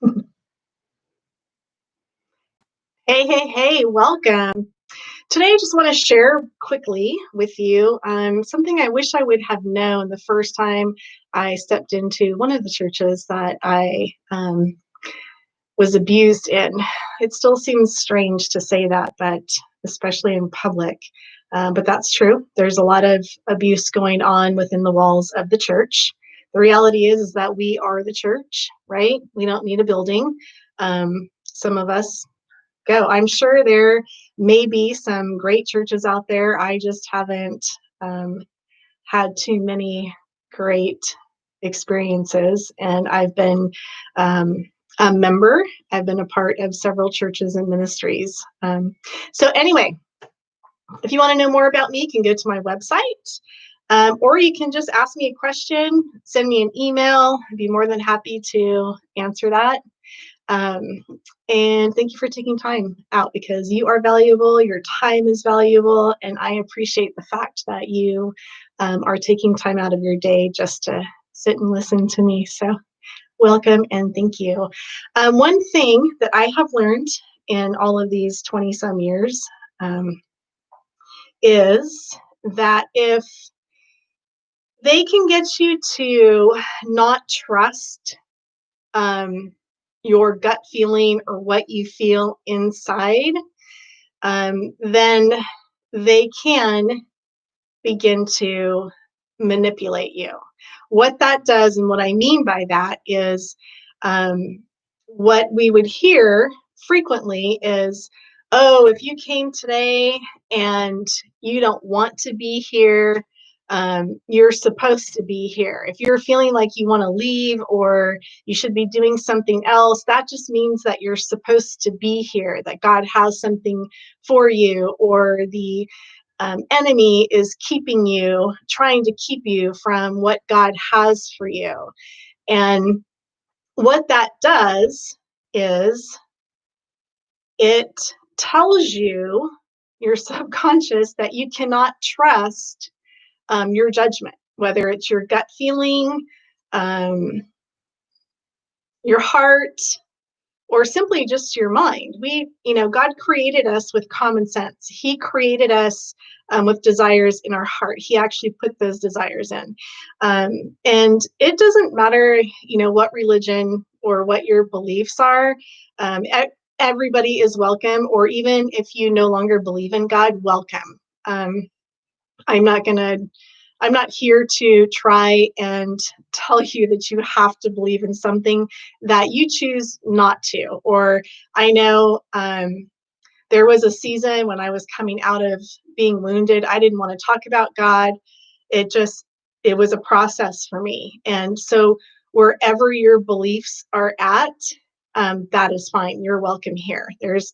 Hey, hey, hey, welcome. Today, I just want to share quickly with you something I wish I would have known the first time I stepped into one of the churches that I was abused in. It still seems strange to say that, but especially in public. But that's true. There's a lot of abuse going on within the walls of the church. The reality is that we are the church, right? We don't need a building. Some of us go. I'm sure there may be some great churches out there. I just haven't had too many great experiences. And I've been a member, I've been a part of several churches and ministries. Anyway, if you want to know more about me, you can go to my website. Or you can just ask me a question, send me an email. I'd be more than happy to answer that. And thank you for taking time out because you are valuable, your time is valuable, and I appreciate the fact that you are taking time out of your day just to sit and listen to me. So welcome and thank you. One thing that I have learned in all of these 20 some years is that if they can get you to not trust your gut feeling or what you feel inside, then they can begin to manipulate you. What that does, and what I mean by that, is what we would hear frequently is, oh, if you came today and you don't want to be here, you're supposed to be here. If you're feeling like you want to leave or you should be doing something else, that just means that you're supposed to be here, that God has something for you, or the enemy is keeping you, trying to keep you from what God has for you. And what that does is it tells you, your subconscious, that you cannot trust your judgment, whether it's your gut feeling, your heart, or simply just your mind. God created us with common sense. He created us with desires in our heart. He actually put those desires in. And it doesn't matter, what religion or what your beliefs are. Everybody is welcome, or even if you no longer believe in God, welcome. I'm not here to try and tell you that you have to believe in something that you choose not to. Or I know there was a season when I was coming out of being wounded. I didn't want to talk about God. It was a process for me. And so wherever your beliefs are at, that is fine. You're welcome here. This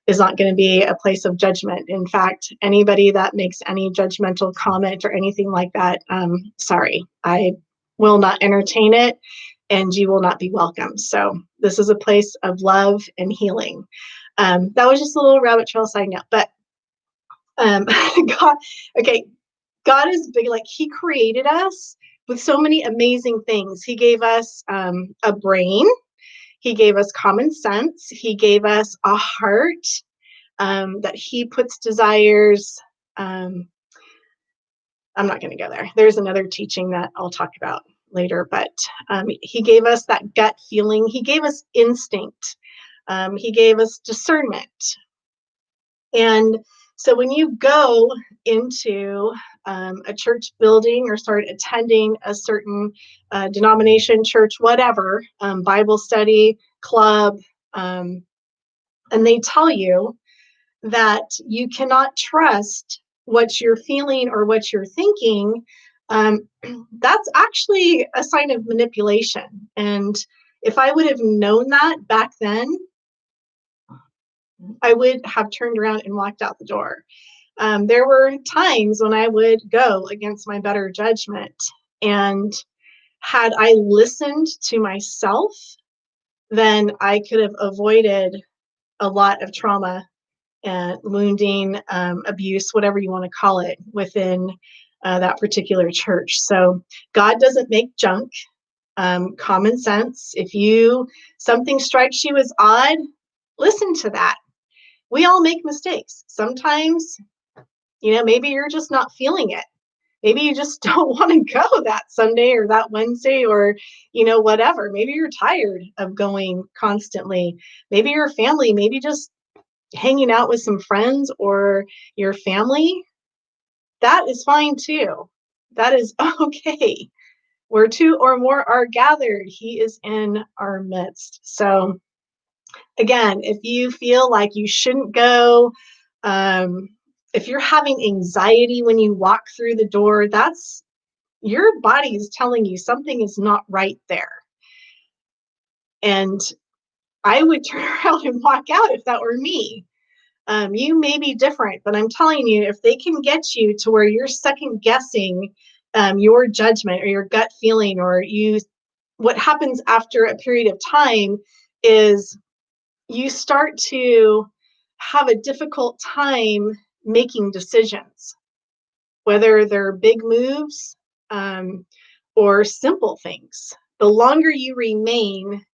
is not going to be a place of judgment. In fact, anybody that makes any judgmental comment or anything like that, sorry, I will not entertain it, and you will not be welcome. So this is a place of love and healing. That was just a little rabbit trail side note, but God, okay, God is big. Like, He created us with so many amazing things. He gave us a brain. He gave us common sense. He gave us a heart that He puts desires. I'm not going to go there. There's another teaching that I'll talk about later, but He gave us that gut feeling. He gave us instinct. He gave us discernment. And so when you go into a church building or start attending a certain denomination, church, whatever, Bible study, club, and they tell you that you cannot trust what you're feeling or what you're thinking, that's actually a sign of manipulation. And if I would have known that back then, I would have turned around and walked out the door. There were times when I would go against my better judgment. And had I listened to myself, then I could have avoided a lot of trauma and wounding, abuse, whatever you want to call it, within that particular church. So God doesn't make junk. Common sense. If something strikes you as odd, listen to that. We all make mistakes. Sometimes, maybe you're just not feeling it. Maybe you just don't want to go that Sunday or that Wednesday or, whatever. Maybe you're tired of going constantly. Maybe your family, maybe just hanging out with some friends or your family. That is fine too. That is okay. Where two or more are gathered, he is in our midst. So again, if you feel like you shouldn't go, if you're having anxiety when you walk through the door, that's your body is telling you something is not right there. And I would turn around and walk out if that were me. You may be different, but I'm telling you, if they can get you to where you're second guessing your judgment or your gut feeling, or what happens after a period of time is you start to have a difficult time making decisions, whether they're big moves or simple things. The longer you remain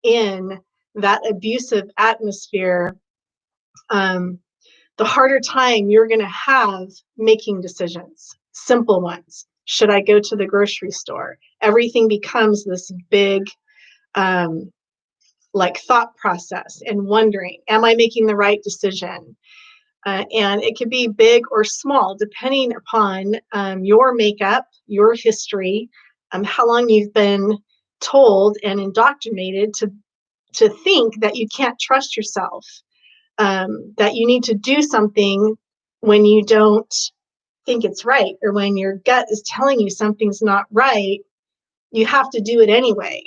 in that abusive atmosphere, the harder time you're going to have making decisions, simple ones. Should I go to the grocery store? Everything becomes this big thought process and wondering, am I making the right decision? And it could be big or small, depending upon your makeup, your history, how long you've been told and indoctrinated to think that you can't trust yourself, that you need to do something when you don't think it's right, or when your gut is telling you something's not right, you have to do it anyway.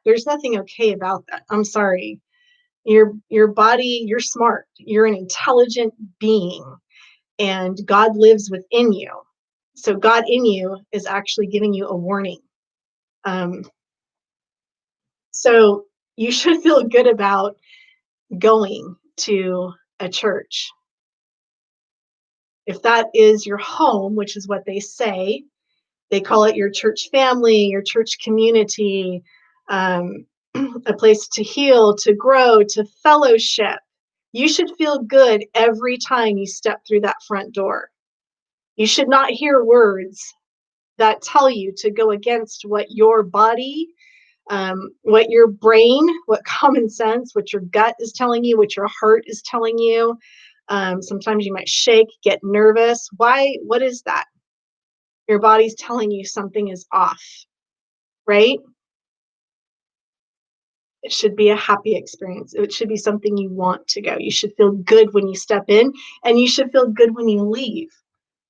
There's nothing okay about that. I'm sorry. Your body, you're smart. You're an intelligent being, and God lives within you. So God in you is actually giving you a warning. So you should feel good about going to a church. If that is your home, which is what they say, they call it your church family, your church community, a place to heal, to grow, to fellowship. You should feel good every time you step through that front door. You should not hear words that tell you to go against what your body, what your brain, what common sense, what your gut is telling you, what your heart is telling you. Sometimes you might shake, get nervous. Why? What is that? Your body's telling you something is off, right? It should be a happy experience. It should be something you want to go. You should feel good when you step in, and you should feel good when you leave.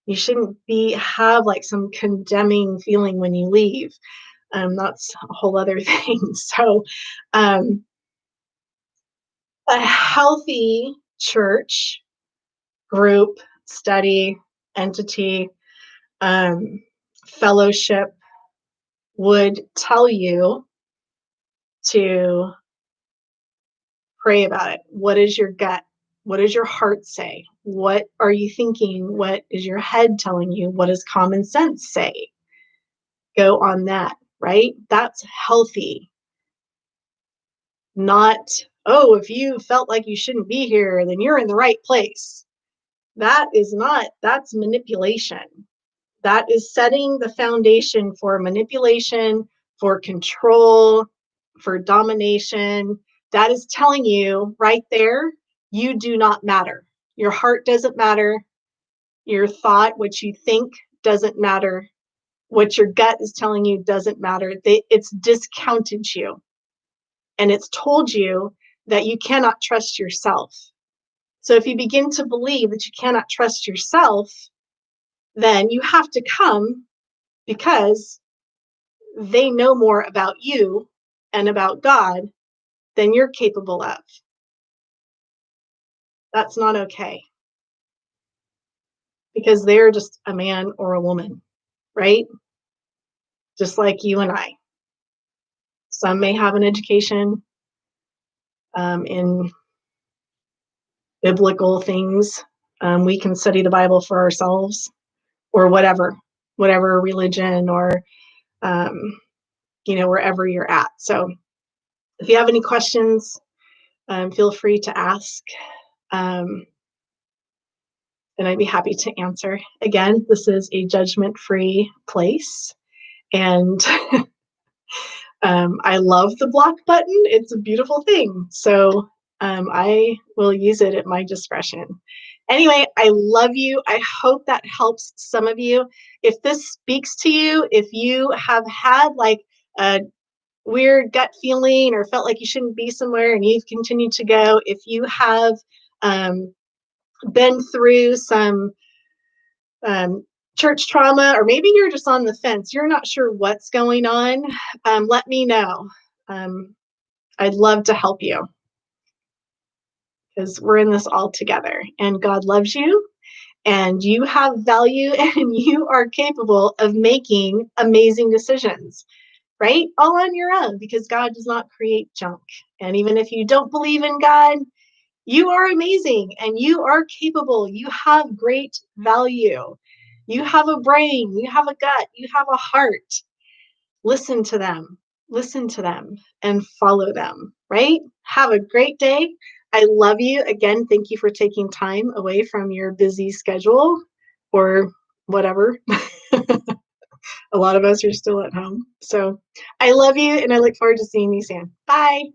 You shouldn't have like some condemning feeling when you leave. That's a whole other thing. So a healthy church, group, study, entity, fellowship would tell you to pray about it. What is your gut? What does your heart say? What are you thinking? What is your head telling you? What does common sense say? Go on that, right? That's healthy. Not, oh, if you felt like you shouldn't be here, then you're in the right place. That's manipulation. That is setting the foundation for manipulation, for control, for domination. That is telling you right there, you do not matter. Your heart doesn't matter. Your thought, what you think, doesn't matter. What your gut is telling you doesn't matter. It's discounted you. And it's told you that you cannot trust yourself. So if you begin to believe that you cannot trust yourself, then you have to come because they know more about you and about God than you're capable of. That's not okay. Because they're just a man or a woman, right? Just like you and I. Some may have an education in biblical things. We can study the Bible for ourselves, or whatever religion or wherever you're at. So if you have any questions, feel free to ask. And I'd be happy to answer. Again, this is a judgment-free place. And I love the block button. It's a beautiful thing. So I will use it at my discretion. Anyway, I love you. I hope that helps some of you. If this speaks to you, if you have had like a weird gut feeling or felt like you shouldn't be somewhere and you've continued to go, if you have been through some church trauma, or maybe you're just on the fence, you're not sure what's going on, let me know. I'd love to help you because we're in this all together, and God loves you, and you have value, and you are capable of making amazing decisions, right? All on your own, because God does not create junk. And even if you don't believe in God, you are amazing and you are capable. You have great value. You have a brain, you have a gut, you have a heart. Listen to them, and follow them, right? Have a great day. I love you. Again, thank you for taking time away from your busy schedule or whatever. A lot of us are still at home. So I love you and I look forward to seeing you soon. Bye.